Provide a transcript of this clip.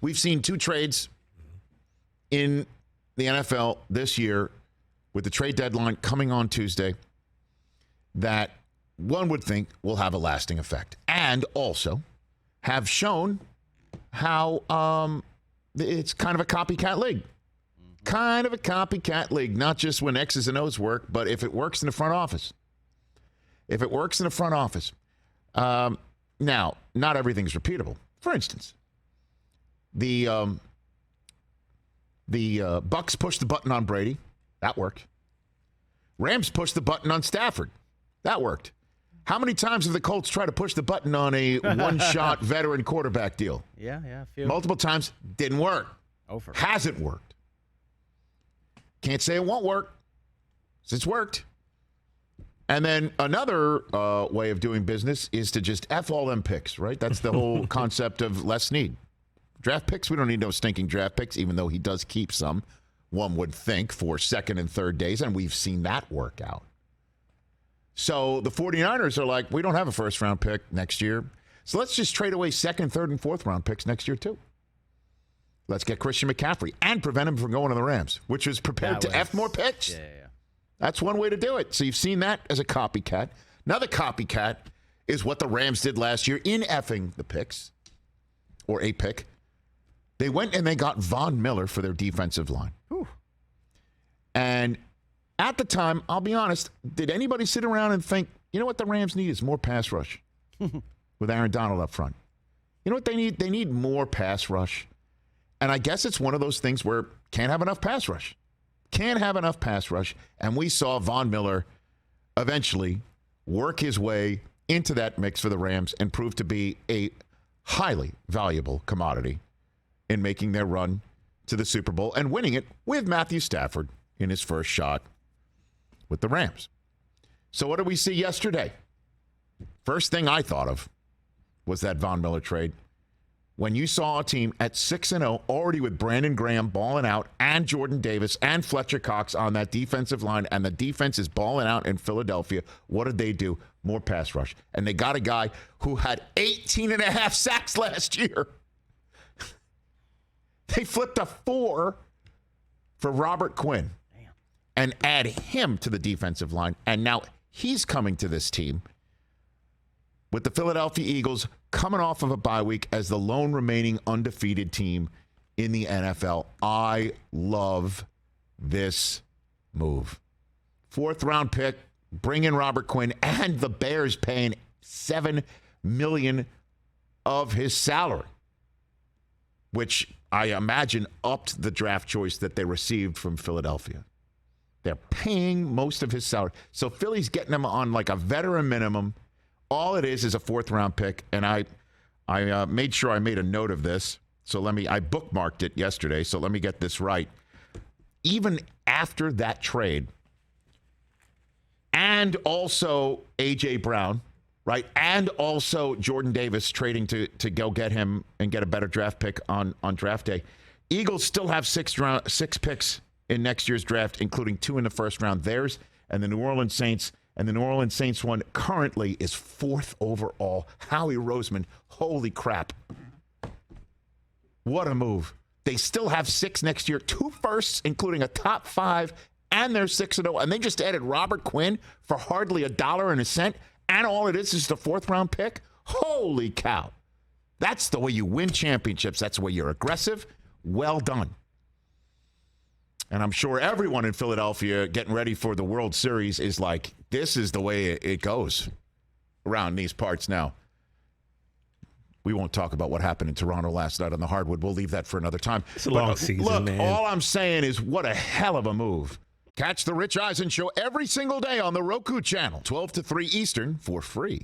We've seen 2 trades in the NFL this year with the trade deadline coming on Tuesday that one would think will have a lasting effect and also have shown how it's kind of a copycat league. Kind of a copycat league, not just when X's and O's work, but if it works in the front office. If it works in the front office. Now, not everything's repeatable. For instance, the Bucks pushed the button on Brady. That worked. Rams pushed the button on Stafford. That worked. How many times have the Colts tried to push the button on a one-shot veteran quarterback deal? Yeah, a few. Multiple times. Didn't work. Over. Hasn't worked. Can't say it won't work. It's worked. And then another way of doing business is to just F all them picks, right? That's the whole concept of less need. Draft picks, we don't need no stinking draft picks, even though he does keep some, one would think, for second and third days, and we've seen that work out. So the 49ers are like, we don't have a first-round pick next year, so let's just trade away second, third, and fourth-round picks next year, too. Let's get Christian McCaffrey and prevent him from going to the Rams, which was prepared to F more picks. Yeah. That's one way to do it. So you've seen that as a copycat. Another copycat is what the Rams did last year in effing the picks, or a pick. They went and they got Von Miller for their defensive line. Whew. And at the time, I'll be honest, did anybody sit around and think, you know what the Rams need is more pass rush with Aaron Donald up front? You know what they need? They need more pass rush. And I guess it's one of those things where can't have enough pass rush. Can't have enough pass rush. And we saw Von Miller eventually work his way into that mix for the Rams and prove to be a highly valuable commodity in making their run to the Super Bowl and winning it with Matthew Stafford in his first shot with the Rams. So what did we see yesterday? First thing I thought of was that Von Miller trade. When you saw a team at 6-0 already with Brandon Graham balling out and Jordan Davis and Fletcher Cox on that defensive line, and the defense is balling out in Philadelphia, what did they do? More pass rush. And they got a guy who had 18 and a half sacks last year. They flipped a 4 for Robert Quinn and add him to the defensive line. And now he's coming to this team with the Philadelphia Eagles coming off of a bye week as the lone remaining undefeated team in the NFL. I love this move. 4th-round pick, bring in Robert Quinn, and the Bears paying $7 million of his salary, which I imagine upped the draft choice that they received from Philadelphia. They're paying most of his salary. So Philly's getting him on like a veteran minimum. All it is a 4th-round pick, and I made sure I made a note of this. So I bookmarked it yesterday, so let me get this right. Even after that trade, and also A.J. Brown, right, and also Jordan Davis trading to go get him and get a better draft pick on draft day, Eagles still have 6 picks in next year's draft, including 2 in the first round, theirs and the New Orleans Saints. And the New Orleans Saints one currently is 4th overall. Howie Roseman, holy crap. What a move. They still have 6 next year, 2 firsts, including a top 5, and they're 6-0. And they just added Robert Quinn for hardly $1.01. And all it is a 4th-round pick. Holy cow. That's the way you win championships. That's the way you're aggressive. Well done. And I'm sure everyone in Philadelphia getting ready for the World Series is like, this is the way it goes around these parts now. We won't talk about what happened in Toronto last night on the hardwood. We'll leave that for another time. It's a long season, look, man. All I'm saying is what a hell of a move. Catch the Rich Eisen Show every single day on the Roku channel, 12 to 3 Eastern, for free.